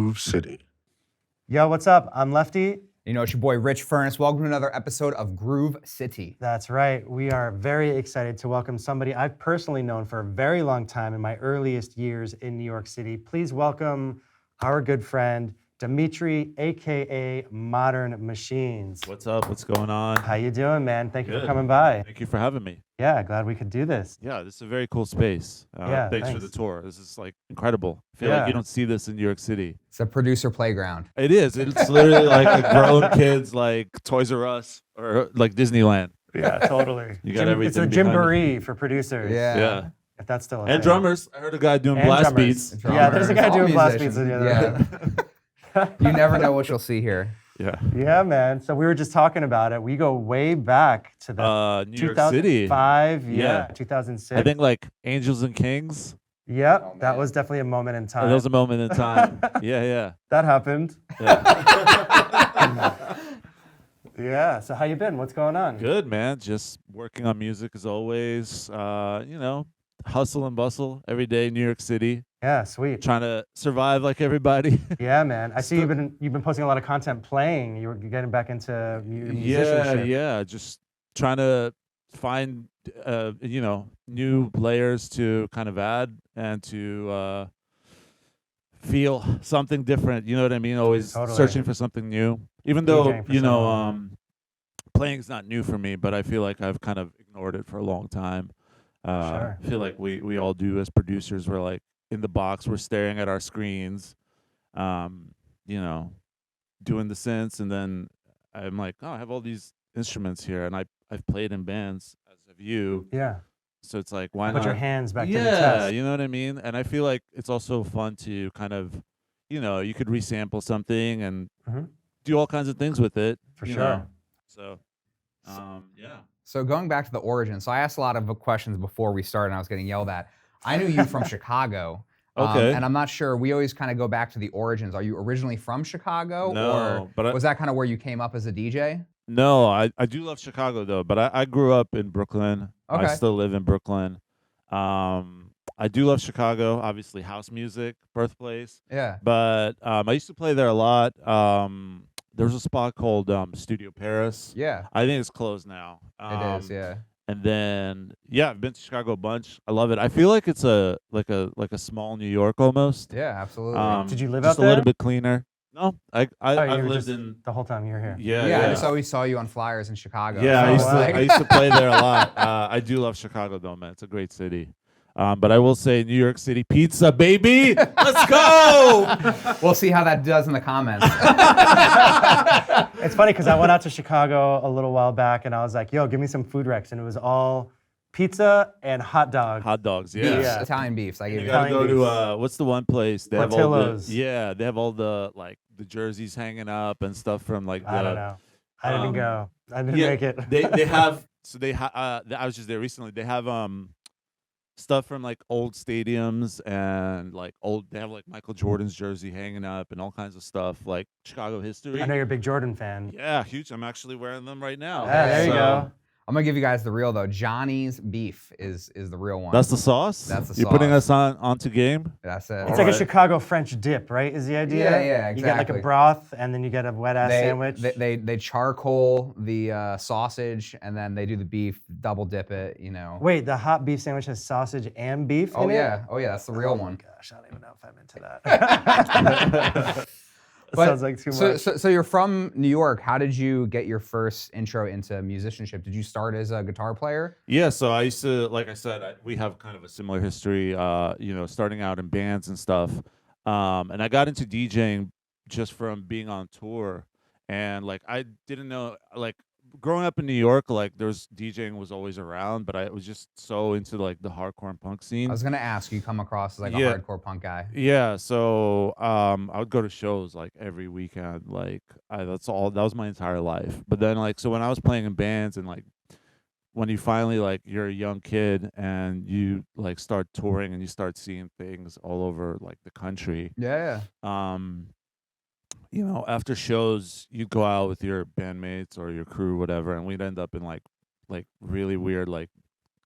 Groove City. Yo, what's up? I'm Lefty. You know, it's your boy Rich Furniss. Welcome to another episode of Groove City. That's right. We are very excited to welcome somebody I've personally known for a very long time in my earliest years in New York City. Please welcome our good friend, Dimitri, aka Modern Machines. What's up? What's going on? How you doing, man? Thank you Good. for coming by. Thank you for having me. Yeah, glad we could do this. Yeah, this is a very cool space. Thanks for the tour. This is like incredible. I feel like you don't see this in New York City. It's a producer playground. It is. It's literally like a grown kids like Toys R Us or like Disneyland. Yeah, totally. You got everything. It's a Gymboree for producers. Yeah. If that's still a And thing. drummers. I heard a guy doing And blast drummers. beats. Yeah, there's a guy All doing blast beats musicians. in the other Yeah. You never know what you'll see here. Yeah. Yeah, man. So we were just talking about it. We go way back to the New York City. 2005, Yeah. 2006. I think like Angels and Kings. Yep, Oh, that man. was definitely a moment in time. That was a moment in time. Yeah. That happened. Yeah. Yeah. So how you been? What's going on? Good, man. Just working on music as always. You know, hustle and bustle every day in New York City. Yeah, sweet. Trying to survive like everybody. Yeah, man. I see you've been posting a lot of content playing. You're getting back into musicianship. Yeah. Just trying to find, new layers to kind of add and to feel something different. You know what I mean? Always Totally. searching for something new. Even though, DJing for so long. playing's not new for me, but I feel like I've kind of ignored it for a long time. Sure. I feel like we all do as producers. We're like in the box, we're staring at our screens, doing the synths, and then I'm like, oh, I have all these instruments here, and I've played in bands, as have you. Yeah. So it's like, why Put not? your hands back to the Yeah, test. you know what I mean? And I feel like it's also fun to kind of, you could resample something and Mhm. do all kinds of things with it. For you sure. know? So, yeah. So going back to the origin, so I asked a lot of questions before we started and I was getting yelled at. I knew you from Chicago. Okay. And I'm not sure, we always kind of go back to the origins. Are you originally from Chicago? No, or but was that kind of where you came up as a DJ? No, I do love Chicago though, but I grew up in Brooklyn. Okay. I still live in Brooklyn. I do love Chicago, obviously house music, birthplace. Yeah. But I used to play there a lot. There was a spot called Studio Paris. Yeah, I think it's closed now. it is, yeah. And then I've been to Chicago a bunch. I love it. I feel like it's a small New York almost. Yeah, absolutely. Did you live just out a little there? bit cleaner. No, Oh, I've you were lived just in. the whole time you were here. yeah, I just always saw you on flyers in Chicago. Yeah, so I used like- to I used to play there a lot. I do love Chicago though, man. It's a great city. But I will say New York City pizza, baby. Let's go. We'll see how that does in the comments. It's funny because I went out to Chicago a little while back and I was like, yo, give me some food recs. And it was all pizza and hot dog. Hot dogs, Beefs, yeah. Yeah. Italian beefs. I give You you gotta Italian go beefs. to what's the one place? They have all Portillo's. they have all the like the jerseys hanging up and stuff from like the. I don't know. I didn't go. I didn't Yeah, make it. they have I was just there recently. They have stuff from like old stadiums and like they have like Michael Jordan's jersey hanging up and all kinds of stuff like Chicago history. I know you're a big Jordan fan. Yeah, huge. I'm actually wearing them right now. Yeah, there you So, go. I'm gonna give you guys the real though. Johnny's beef is the real one. That's the sauce. That's the You're putting sauce. us onto game. That's it. It's like Alright. a Chicago French dip, right? Is the idea? Yeah, You get like a exactly. broth and then you get a wet ass sandwich. They charcoal the sausage and then they do the beef, double dip it. Wait, the hot beef sandwich has sausage and beef Oh in it? yeah, that's the real Oh one. my gosh, I don't even know if I'm into that. But- Sounds like too much. So you're from New York. How did you get your first intro into musicianship? Did you start as a guitar player? Yeah, so I used to, like I said, we have kind of a similar history, starting out in bands and stuff. And I got into DJing just from being on tour. And like, I didn't know, like, growing up in New York, like, DJing was always around, but I was just so into like the hardcore and punk scene. I was gonna ask. You come across as like a Yeah. hardcore punk guy. Yeah, so I would go to shows like every weekend. Like that was my entire life. But then like so when I was playing in bands and like when you finally like you're a young kid and you like start touring and you start seeing things all over like the country. Yeah. After shows you'd go out with your bandmates or your crew, whatever, and we'd end up in like really weird like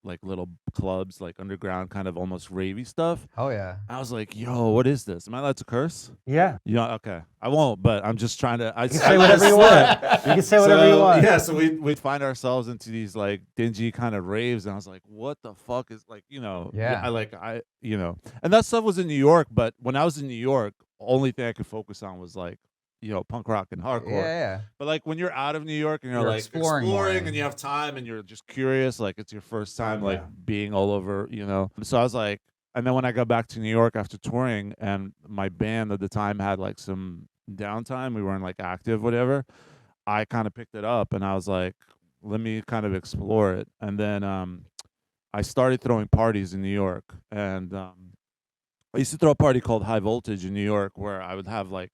little clubs, like underground, kind of almost ravey stuff. Oh yeah. I was like, yo, what is this? Am I allowed to curse? Yeah. Yeah, okay. I won't, but I'm just trying to. You can say whatever you want. You can say whatever you want. Yeah, so we'd find ourselves into these like dingy kind of raves, and I was like, what the fuck is like, Yeah. and that stuff was in New York, but when I was in New York, only thing I could focus on was like, punk rock and hardcore. Yeah. But like when you're out of New York and you're like exploring more. and you have time and you're just curious, like it's your first time like being all over, So I was like, and then when I got back to New York after touring, and my band at the time had like some downtime, we weren't like active, whatever. I kind of picked it up and I was like, let me kind of explore it. And then I started throwing parties in New York, and I used to throw a party called High Voltage in New York, where I would have like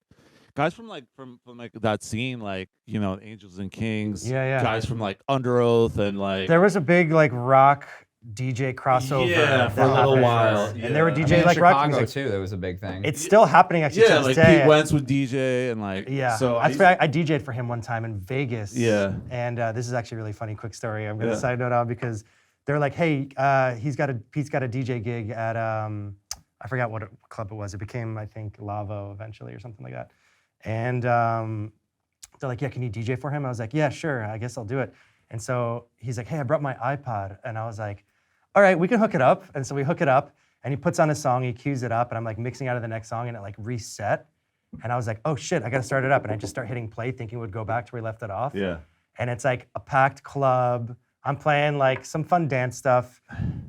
guys from that scene, like Angels and Kings, guys from like Under Oath, and like There was a big like rock DJ crossover. Yeah, for a little happened while. and there were DJs in like rock Chicago music too. That was a big thing. It's still happening actually. yeah, to like this day. Pete Wentz would DJ and like So I DJ'd for him one time in Vegas. Yeah. And this is actually a really funny quick story. I'm gonna side note on because they're like, hey, Pete's got a DJ gig at I forgot what club it was. It became, I think, Lavo eventually or something like that. And they're like, yeah, can you DJ for him? I was like, yeah, sure. I guess I'll do it. And so he's like, hey, I brought my iPod. And I was like, all right, we can hook it up. And so we hook it up, and he puts on a song, he cues it up, and I'm like mixing out of the next song, and it like reset. And I was like, oh shit, I gotta start it up. And I just start hitting play, thinking it would go back to where we left it off. Yeah. And it's like a packed club. I'm playing like some fun dance stuff,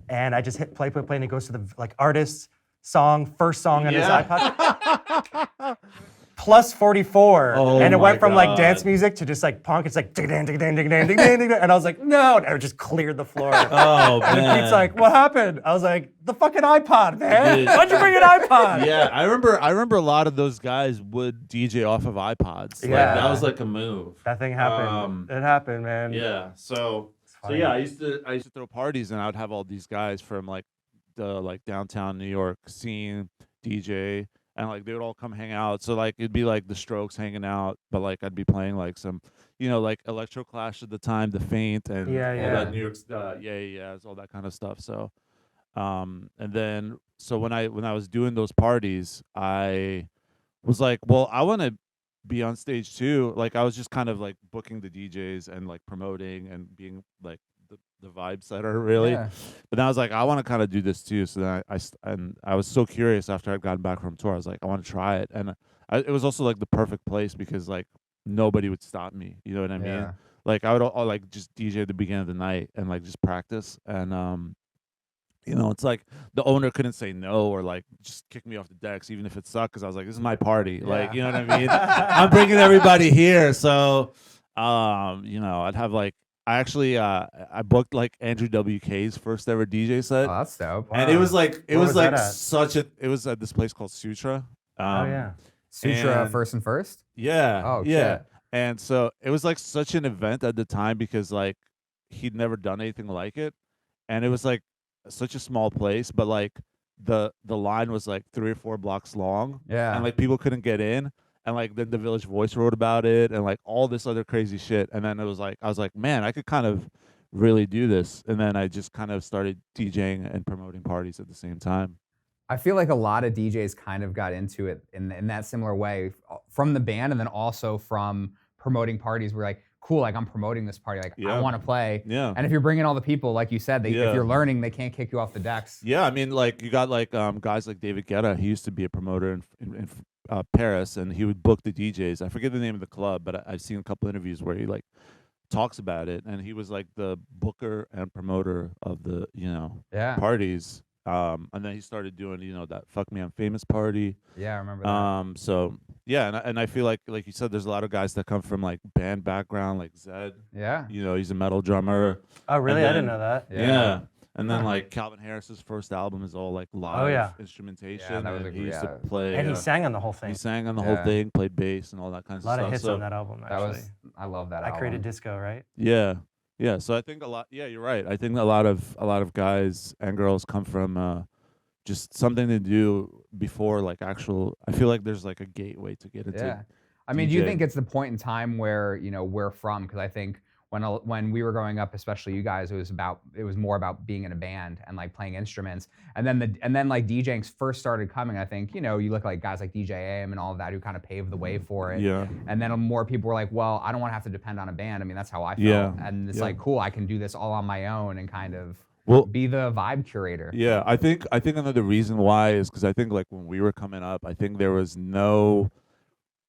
and I just hit play, and it goes to the like artist song, first song on his iPod. Plus 44. Oh and it went my from like God. dance music to just like punk. It's like dig dang, dig dang, dig dang, dig dang, dig dang. And I was like, no. And it just cleared the floor. Oh And man. Pete's like, what happened? I was like, the fucking iPod, man. Why'd you bring an iPod? Yeah, I remember a lot of those guys would DJ off of iPods. Like, Yeah. that was like a move. That thing happened. It happened, man. Yeah. So funny. yeah, I used to throw parties, and I would have all these guys from like the like downtown New York scene DJ, and like they would all come hang out. So like it'd be like the Strokes hanging out, but like I'd be playing like some, like Electro Clash at the time, The Faint, and all that New York, all that kind of stuff. So, and then so when I was doing those parties, I was like, well, I want to be on stage too. Like I was just kind of like booking the DJs and like promoting and being like the vibe setter, really. Yeah. But then I was like, I want to kind of do this too. So then I was so curious after I'd gotten back from tour. I was like, I want to try it, and it was also like the perfect place because like nobody would stop me. You know what I mean? Yeah. Like I would like just DJ at the beginning of the night and like just practice, and it's like the owner couldn't say no or like just kick me off the decks even if it sucked, because I was like, this is my party. Like, you know what I mean? I'm bringing everybody here. So I'd have like I booked like Andrew WK's first ever DJ set. Oh, that's dope. And it was like Where was that at? it was at this place called Sutra. Oh yeah. Sutra and- First and First. Yeah. Oh, yeah. shit. And so it was like such an event at the time because like he'd never done anything like it, and it was like such a small place, but like the line was like 3 or 4 blocks long, Yeah. and like people couldn't get in, and like then the Village Voice wrote about it, and like all this other crazy shit, and then I was like, man, I could kind of really do this, and then I just kind of started DJing and promoting parties at the same time. I feel like a lot of DJs kind of got into it in that similar way from the band, and then also from promoting parties. We're like, cool, like I'm promoting this party, like I want to play. Yeah. And if you're bringing all the people, like you said, if you're learning, they can't kick you off the decks. Yeah, I mean, like you got like guys like David Guetta. He used to be a promoter in Paris, and he would book the DJs. I forget the name of the club, but I've seen a couple interviews where he like talks about it, and he was like the booker and promoter of the parties. And then he started doing that Fuck Me I'm Famous party. Yeah, I remember that. So yeah, and I feel like you said, there's a lot of guys that come from like band background, like Zed. Yeah. He's a metal drummer. Oh really? And I didn't then- know that. Yeah. And then like Calvin Harris's first album is all like live instrumentation. Yeah, that was and a- he used to yeah. play. And he sang on the whole He thing. sang on the whole Yeah. thing, played bass and all that kind of A lot stuff. of hits so, on that album, That actually. was, I love that I album. created disco, right? Yeah. Yeah. So I think a lot. Yeah, you're right. I think a lot of guys and girls come from just something to do before like actual. I feel like there's like a gateway to get into. Yeah. I mean, do you DJ. think it's the point in time where, we're from? Because I think when we were growing up, especially you guys, it was more about being in a band and like playing instruments. And then like DJing first started coming. I think, you know, you look like guys like DJ AM and all of that who kind of paved the way for it. Yeah. And then more people were like, well, I don't want to have to depend on a band. I mean, that's how I felt. Yeah. And it's like, cool, I can do this all on my own and kind of be the vibe curator. Yeah, I think another reason why is because I think like when we were coming up, I think there was no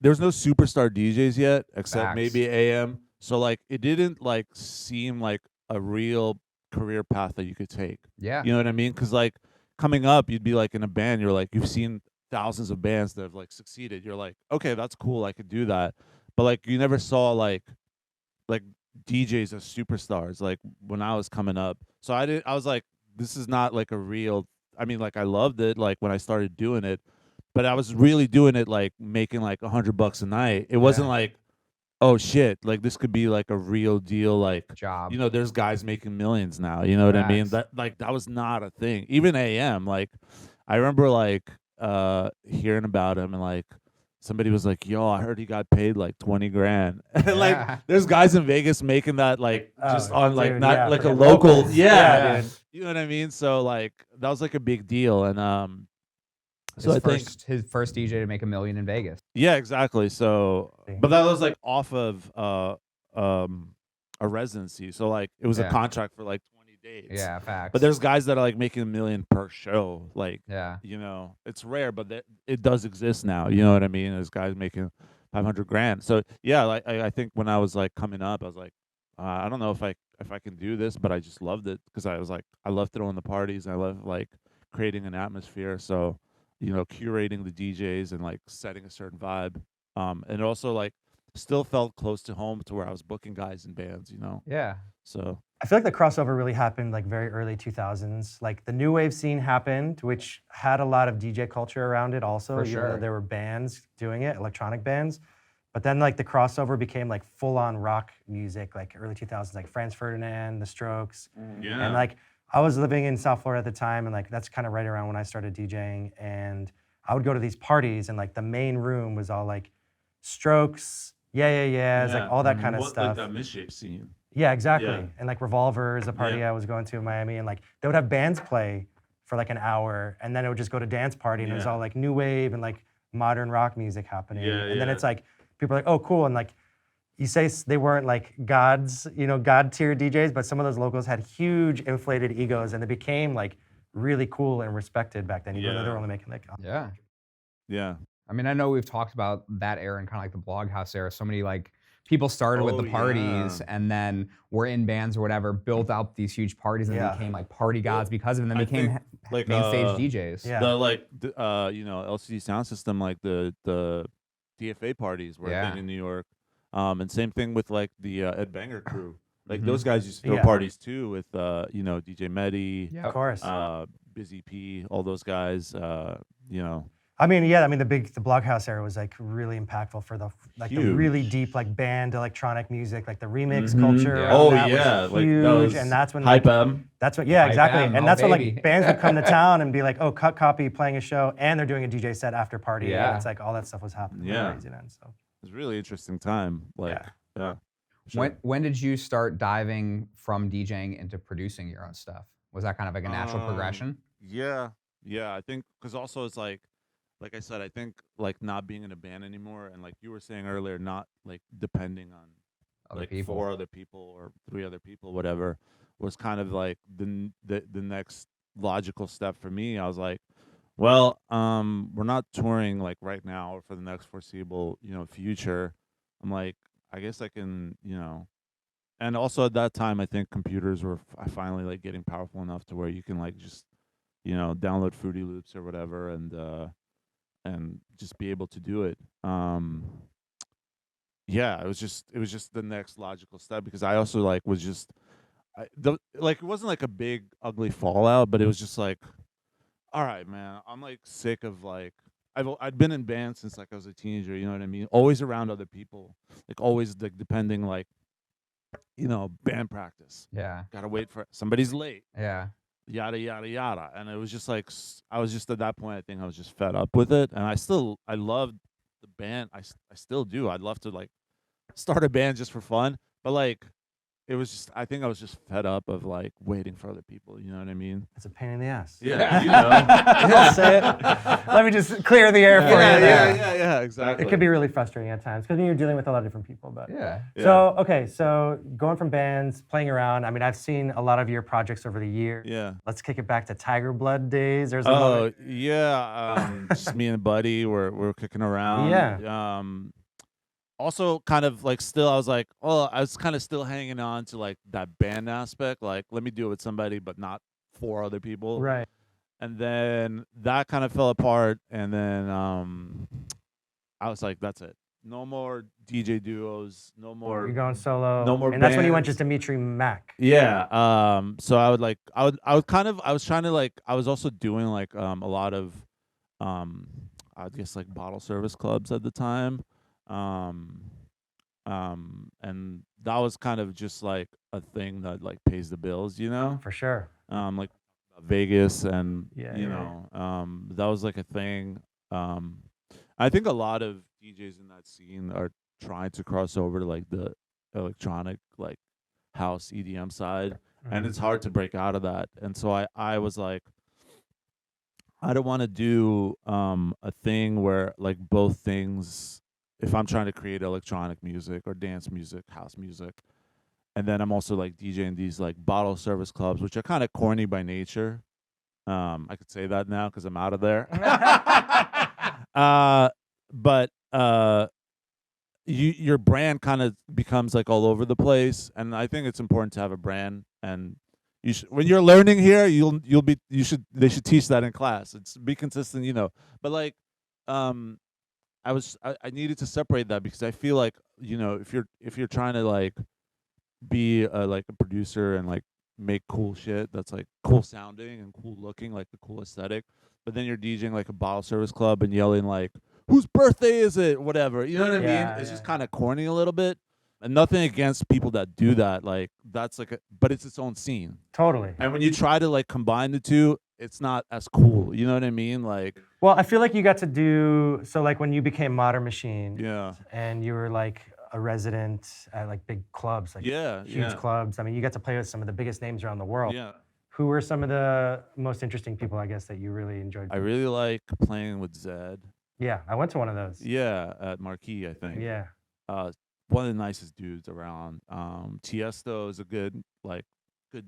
superstar DJs yet, except maybe AM. So like it didn't like seem like a real career path that you could take. Yeah. You know what I mean? Because like coming up, you'd be like in a band, you're like, you've seen thousands of bands that have like succeeded. You're like, okay, that's cool, I could do that. But like you never saw like DJs as superstars like when I was coming up. So I was like, this is not like a real, I mean, like I loved it like when I started doing it, but I was really doing it like making like $100 a night. It wasn't like, oh shit, like this could be like a real deal, like job. You know, there's guys making millions now. You know what I mean? That was not a thing. Even AM, like I remember like hearing about him and like somebody was like, yo, I heard he got paid like 20 grand. Like there's guys in Vegas making that like just on like not like a local dude. You know what I mean? So like that was like a big deal. And so his first DJ to make $1 million in Vegas. Yeah, exactly. So, but that was like off of a residency. So like it was a contract for like 20 days. Yeah, facts. But there's guys that are like making $1 million per show. Like, you know, it's rare, but it does exist now. You know what I mean? There's guys making 500 grand. So yeah, like I think when I was like coming up, I was like, I don't know if I can do this, but I just loved it because I was like, I love throwing the parties. I love like creating an atmosphere. So, you know, curating the DJs and like setting a certain vibe. And also like still felt close to home to where I was booking guys in bands, you know? Yeah. So I feel like the crossover really happened like very early 2000s. Like the new wave scene happened, which had a lot of DJ culture around it also. For even sure. though there were bands doing it, electronic bands. But then like the crossover became like full-on rock music, like early 2000s, like Franz Ferdinand, The Strokes. Yeah. And like I was living in South Florida at the time, and like that's kind of right around when I started DJing. And I would go to these parties, and like the main room was all like Strokes, it's like all that kind of stuff. Like that misshape scene. Yeah, exactly. And like Revolver is a party I was going to in Miami, and like they would have bands play for like an hour, and then it would just go to dance party, and it was all like new wave and like modern rock music happening. And then it's like people are like, oh, cool, and like. You say they weren't like gods, you know, god tier DJs, but some of those locals had huge inflated egos, and they became like really cool and respected back then. Even though they were only making like yeah. I mean, I know we've talked about that era and kind of like the blog house era. So many like people started with the parties and then were in bands or whatever, built out these huge parties and became like party gods because of it, and then became like main stage DJs. Yeah. The like you know, LCD Sound System, like the DFA parties were a thing in New York. And same thing with like the Ed Banger crew. Like those guys used to throw parties too with you know, DJ Medi, of course, Busy P, all those guys. You know. I mean, the blog house era was like really impactful for the like the really deep like band electronic music, like the remix culture. Was huge, and that's when Hype M. That's what exactly, and that's when like bands would come to town and be like, oh, Cut Copy playing a show, and they're doing a DJ set after party. And it's like all that stuff was happening. Crazy then, so. It was a really interesting time. Like, Sure. When did you start diving from DJing into producing your own stuff? Was that kind of like a natural progression? Yeah. I think because also it's like I said, I think like not being in a band anymore, and like you were saying earlier, not like depending on other like people. 4 other people or 3 other people, whatever, was kind of like the next logical step for me. I was like, well, we're not touring like right now or for the next foreseeable, you know, future. I'm like, I guess I can, you know, and also at that time, I think computers were finally like getting powerful enough to where you can like just, you know, download Fruity Loops or whatever and just be able to do it. Yeah, it was just the next logical step because I also like was just, like it wasn't like a big ugly fallout, but it was just like. All right, man. I'm like sick of like I'd been in bands since like I was a teenager. You know what I mean? Always around other people, like always like depending like, you know, band practice. Yeah. Gotta wait for somebody's late. Yeah. Yada yada yada, and it was just like I was just at that point. I think I was just fed up with it, and I loved the band. I still do. I'd love to like start a band just for fun, but like it was just, I think I was just fed up of like waiting for other people. You know what I mean? It's a pain in the ass. Yeah, you know. I'll say it. Let me just clear the air for you. Yeah, exactly. It could be really frustrating at times because you're dealing with a lot of different people. But Yeah. So okay, so going from bands, playing around. I mean, I've seen a lot of your projects over the years. Yeah. Let's kick it back to Tiger Blood days. There's a Oh moment. yeah, just me and a buddy we're kicking around. Yeah. Also, kind of like still, I was like, oh, I was kind of still hanging on to like that band aspect. Like, let me do it with somebody, but not for other people. Right. And then that kind of fell apart. And then I was like, that's it. No more DJ duos. No more. You're going solo. No more And that's when you went bands. just Dimitri Mac. Yeah. So I would like, I was trying to like, I was also doing like a lot of, I guess like bottle service clubs at the time. And that was kind of just like a thing that like pays the bills, you know? For sure. Like Vegas and Yeah, you yeah. know, that was like a thing. I think a lot of DJs in that scene are trying to cross over to like the electronic like house EDM side, and it's hard to break out of that. And so I was like, I don't want to do a thing where like both things, if I'm trying to create electronic music or dance music, house music, and then I'm also like DJing these like bottle service clubs, which are kind of corny by nature. I could say that now because I'm out of there. But your brand kind of becomes like all over the place, and I think it's important to have a brand. And you should, when you're learning here, they should teach that in class. It's be consistent, you know. But like, I needed to separate that because I feel like, you know, if you're trying to like be like a producer and like make cool shit that's like cool sounding and cool looking, like the cool aesthetic, but then you're DJing like a bottle service club and yelling like, whose birthday is it, whatever, you know what I mean? It's just kind of corny a little bit. And nothing against people that do that, like that's like but it's its own scene. Totally. And when you try to like combine the two, it's not as cool, you know what I mean? Like, well, I feel like you got to do, so like when you became Modern Machine, yeah, and you were like a resident at like big clubs, like huge clubs. I mean, you got to play with some of the biggest names around the world. Yeah. Who were some of the most interesting people, I guess, that you really enjoyed? I really like playing with Zed. Yeah, I went to one of those. Yeah, at Marquee, I think. Yeah. One of the nicest dudes around. Tiesto is a good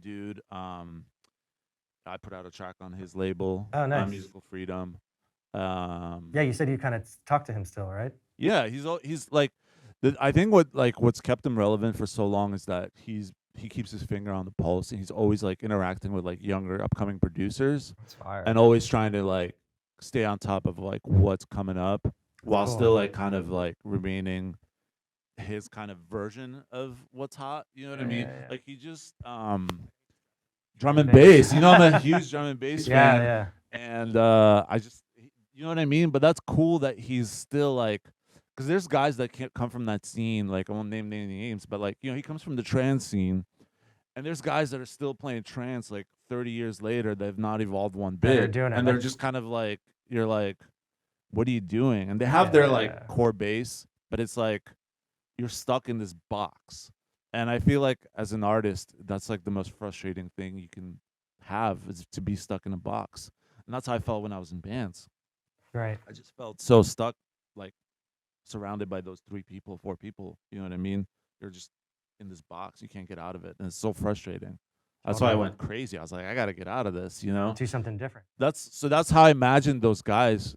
dude. I put out a track on his label. Oh, nice. Musical Freedom. Yeah, you said you kind of talk to him still, right? Yeah, he's like, I think what's kept him relevant for so long is that he keeps his finger on the pulse, and he's always like interacting with like younger upcoming producers, and always trying to like stay on top of like what's coming up while still like kind of like remaining his kind of version of what's hot, you know what I mean? Yeah. Like he just drum and bass, you know, I'm a huge drum and bass fan. Yeah. And I just, you know what I mean? But that's cool that he's still like, because there's guys that can't come from that scene, like I won't name any names, but like, you know, he comes from the trance scene, and there's guys that are still playing trance like 30 years later that have not evolved one bit. They're doing it, and they're just kind of like, you're like, what are you doing? And they have their like core bass, but it's like you're stuck in this box. And I feel like as an artist, that's like the most frustrating thing you can have, is to be stuck in a box. And that's how I felt when I was in bands. Right. I just felt so stuck, like surrounded by those 3 people, 4 people. You know what I mean? You're just in this box. You can't get out of it. And it's so frustrating. That's why I went crazy. I was like, I got to get out of this, you know? Do something different. That's how I imagined those guys.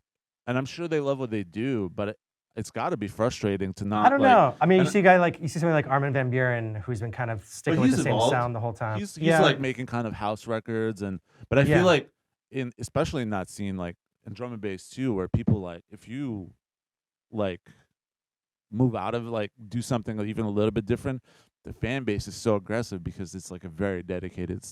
And I'm sure they love what they do, but it's got to be frustrating to not. I don't know. I mean, you see somebody like Armin van Buuren, who's been kind of sticking with the same sound the whole time. He's like making kind of house records, but I feel like especially in that scene, like in drum and bass too, where people like, if you like move out of like do something even a little bit different, the fan base is so aggressive because it's like a very dedicated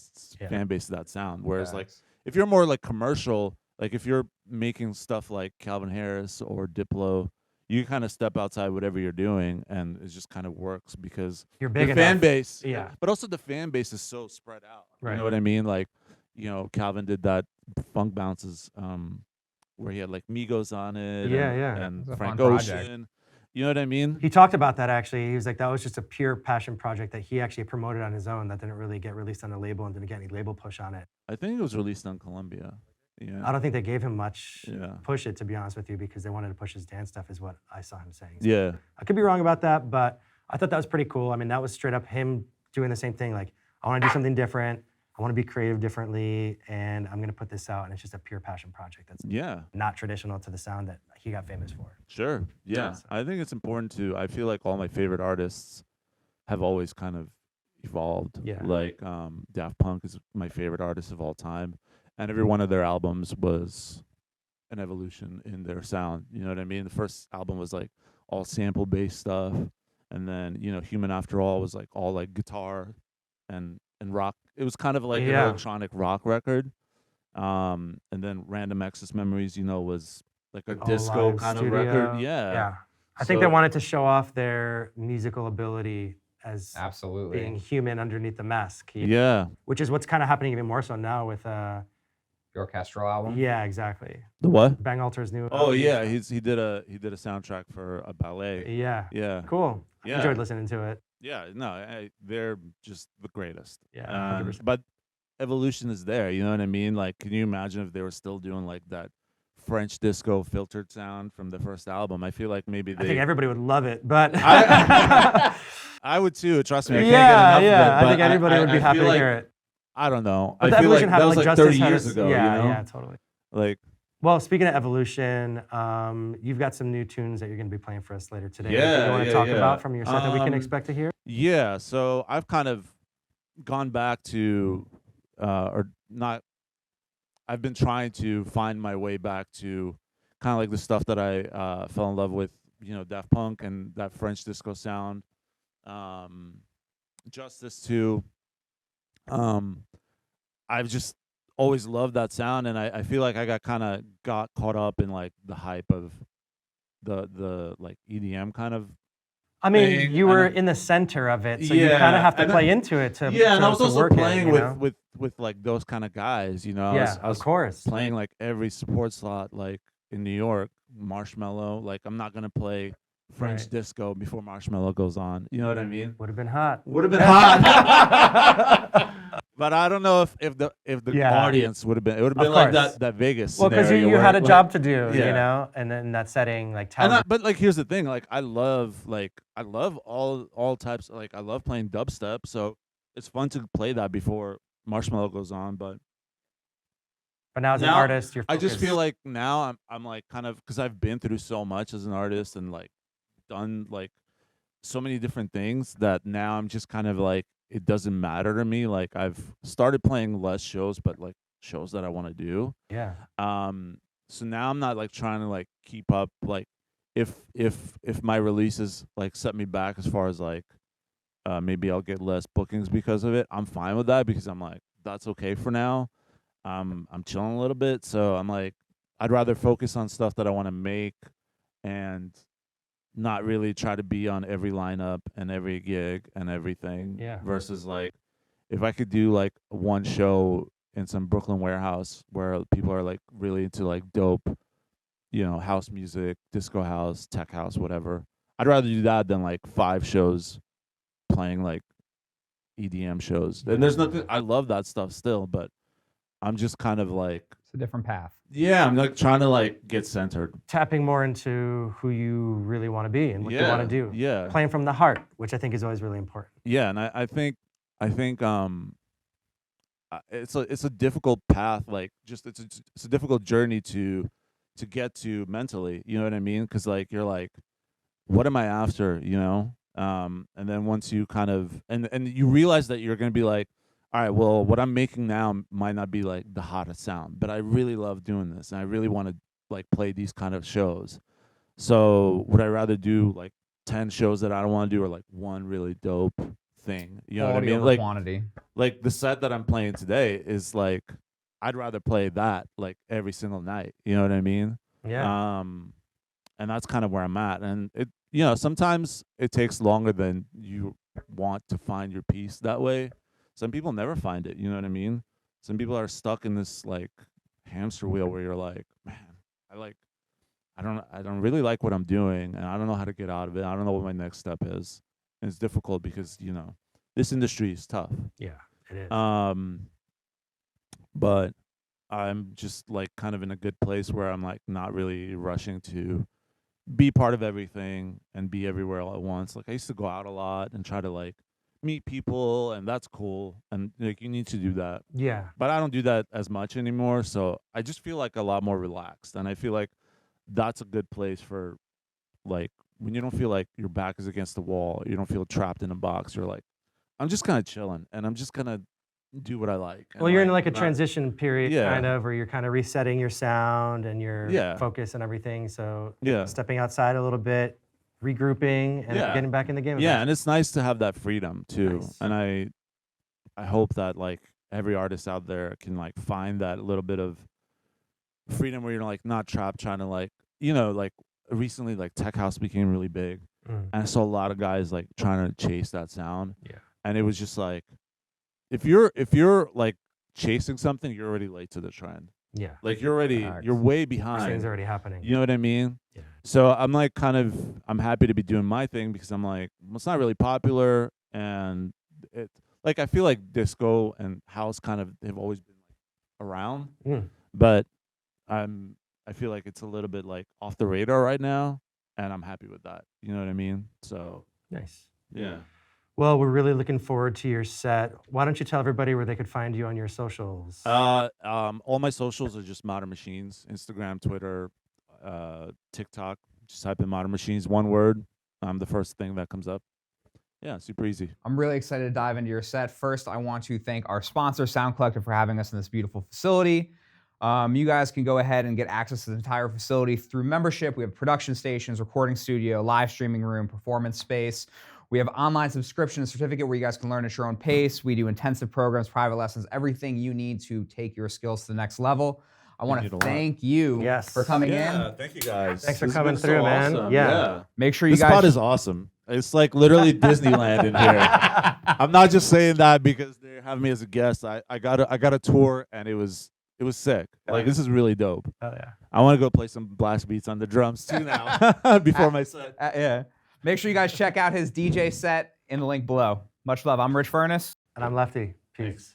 fan base to that sound. Whereas like if you're more like commercial, like if you're making stuff like Calvin Harris or Diplo, you kind of step outside whatever you're doing, and it just kind of works because you're big the enough. fan base. Yeah. But also the fan base is so spread out. Right. You know what I mean? Like, you know, Calvin did that Funk Bounces where he had like Migos on it. Yeah. And Frank Ocean. You know what I mean? He talked about that actually. He was like, that was just a pure passion project that he actually promoted on his own that didn't really get released on the label and didn't get any label push on it. I think it was released on Columbia. Yeah. I don't think they gave him much Yeah. push it, to be honest with you, because they wanted to push his dance stuff is what I saw him saying. So Yeah. I could be wrong about that, but I thought that was pretty cool. I mean, that was straight up him doing the same thing. Like, I want to do something different. I want to be creative differently, and I'm going to put this out. And it's just a pure passion project that's not traditional to the sound that he got famous for. Sure. Yeah. So. I think it's important to, I feel like all my favorite artists have always kind of evolved. Yeah. Like Daft Punk is my favorite artist of all time. And every one of their albums was an evolution in their sound. You know what I mean? The first album was like all sample based stuff. And then, you know, Human After All was like all like guitar and rock. It was kind of like an electronic rock record. And then Random Access Memories, you know, was like a disco kind of record. Yeah. Yeah. I think they wanted to show off their musical ability as absolutely being human underneath the mask. Yeah. Which is what's kind of happening even more so now with the orchestral album. Yeah, exactly. The what? Bang Alter's new. Oh yeah, he did a soundtrack for a ballet. Yeah. Yeah. Cool. Yeah. I enjoyed listening to it. Yeah. No, they're just the greatest. Yeah. 100%. But evolution is there. You know what I mean? Like, can you imagine if they were still doing like that French disco filtered sound from the first album? I feel like maybe I think everybody would love it, but I would too. Trust me. I can't get enough of it, I think everybody would be happy to hear it. I don't know. But I feel like Evolution had that was like 30 years ago. Yeah, you know? yeah, totally. Like, well, speaking of Evolution, you've got some new tunes that you're going to be playing for us later today. Yeah, that you want to talk about from your set that we can expect to hear? Yeah. So I've kind of gone back to, or not. I've been trying to find my way back to kind of like the stuff that I fell in love with, you know, Daft Punk and that French disco sound. Justice too. I've just always loved that sound, and I feel like I got caught up in like the hype of the like EDM kind of. I mean, thing. you were in the center of it, so you kind of have to play into it to and I was also work playing it, with like those kind of guys, you know. Yeah, I was of course. playing like every support slot, like in New York, Marshmello. Like, I'm not gonna play French disco before Marshmello goes on. You know what I mean? Would have been hot. Would have been hot. But I don't know if the audience would have been. It would have been like that Vegas. Well, because you had a job to do, you know, and then in that setting, like. But like, here's the thing. Like, I love all types. Like, I love playing dubstep, so it's fun to play that before Marshmello goes on. But now as an artist, you're. I just feel like now I'm like kind of, because I've been through so much as an artist and like done like so many different things that now I'm just kind of like, it doesn't matter to me. Like, I've started playing less shows, but like shows that I want to do. Yeah. So now I'm not like trying to like keep up. Like, if my releases like set me back as far as like maybe I'll get less bookings because of it, I'm fine with that, because I'm like, that's okay for now. I'm chilling a little bit, so I'm like, I'd rather focus on stuff that I want to make and not really try to be on every lineup and every gig and everything. Yeah. Versus like, if I could do like one show in some Brooklyn warehouse where people are like really into like dope, you know, house music, disco house, tech house, whatever. I'd rather do that than like 5 shows playing like EDM shows. And there's nothing, I love that stuff still, but I'm just kind of like, it's a different path. Yeah, I'm like trying to like get centered. Tapping more into who you really want to be and what you want to do. Yeah. Playing from the heart, which I think is always really important. Yeah, and I think it's a difficult path, like just it's a difficult journey to get to mentally, you know what I mean? Cuz like you're like, what am I after, you know? And then once you kind of and you realize that you're going to be like, all right, well, what I'm making now might not be like the hottest sound, but I really love doing this and I really want to like play these kind of shows. So would I rather do like 10 shows that I don't want to do, or like one really dope thing? You know what I mean? Like quantity. Like the set that I'm playing today is like, I'd rather play that like every single night. You know what I mean? Yeah. And that's kind of where I'm at. And it, you know, sometimes it takes longer than you want to find your piece that way. Some people never find it, you know what I mean? Some people are stuck in this like hamster wheel where you're like, man, I don't really like what I'm doing, and I don't know how to get out of it. I don't know what my next step is. And it's difficult because, you know, this industry is tough. Yeah, it is. But I'm just like kind of in a good place where I'm like not really rushing to be part of everything and be everywhere all at once. Like I used to go out a lot and try to like meet people, and that's cool, and like you need to do that. Yeah. But I don't do that as much anymore, so I just feel like a lot more relaxed, and I feel like that's a good place for like when you don't feel like your back is against the wall, you don't feel trapped in a box. You're like, I'm just kind of chilling, and I'm just gonna do what I like. Well, you're in like a transition period, Yeah. kind of, where you're kind of resetting your sound and your Yeah. focus and everything. So Yeah. stepping outside a little bit, regrouping, and Yeah. getting back in the game. Yeah, and it's nice to have that freedom too. Nice. And I hope that like every artist out there can like find that little bit of freedom where you're like not trapped trying to like, you know, like recently like tech house became really big, and I saw a lot of guys like trying to chase that sound. Yeah. And it was just like if you're like chasing something, you're already late to the trend. Yeah. Like you're way behind. Things already happening. You know what I mean? Yeah. So I'm like I'm happy to be doing my thing because I'm like, well, it's not really popular, and it like I feel like disco and house kind of have always been like around, but I feel like it's a little bit like off the radar right now, and I'm happy with that. You know what I mean? So Nice. yeah. Well, we're really looking forward to your set. Why don't you tell everybody where they could find you on your socials? All my socials are just Modern Machines: Instagram, Twitter, TikTok. Just type in Modern Machines, one word. The first thing that comes up. Yeah, super easy. I'm really excited to dive into your set. First, I want to thank our sponsor, Sound Collective, for having us in this beautiful facility. You guys can go ahead and get access to the entire facility through membership. We have production stations, recording studio, live streaming room, performance space. We have online subscription and certificate where you guys can learn at your own pace. We do intensive programs, private lessons, everything you need to take your skills to the next level. I want to thank you for coming in. Thank you guys. Thanks for coming through, man. Awesome. Yeah. Make sure you This guys. spot is awesome. It's like literally Disneyland in here. I'm not just saying that because they're having me as a guest. I got a tour, and it was sick. Like this is really dope. Oh yeah. I want to go play some blast beats on the drums too now before my set. Yeah. Make sure you guys check out his DJ set in the link below. Much love. I'm Rich Furniss. And I'm Lefty. Peace.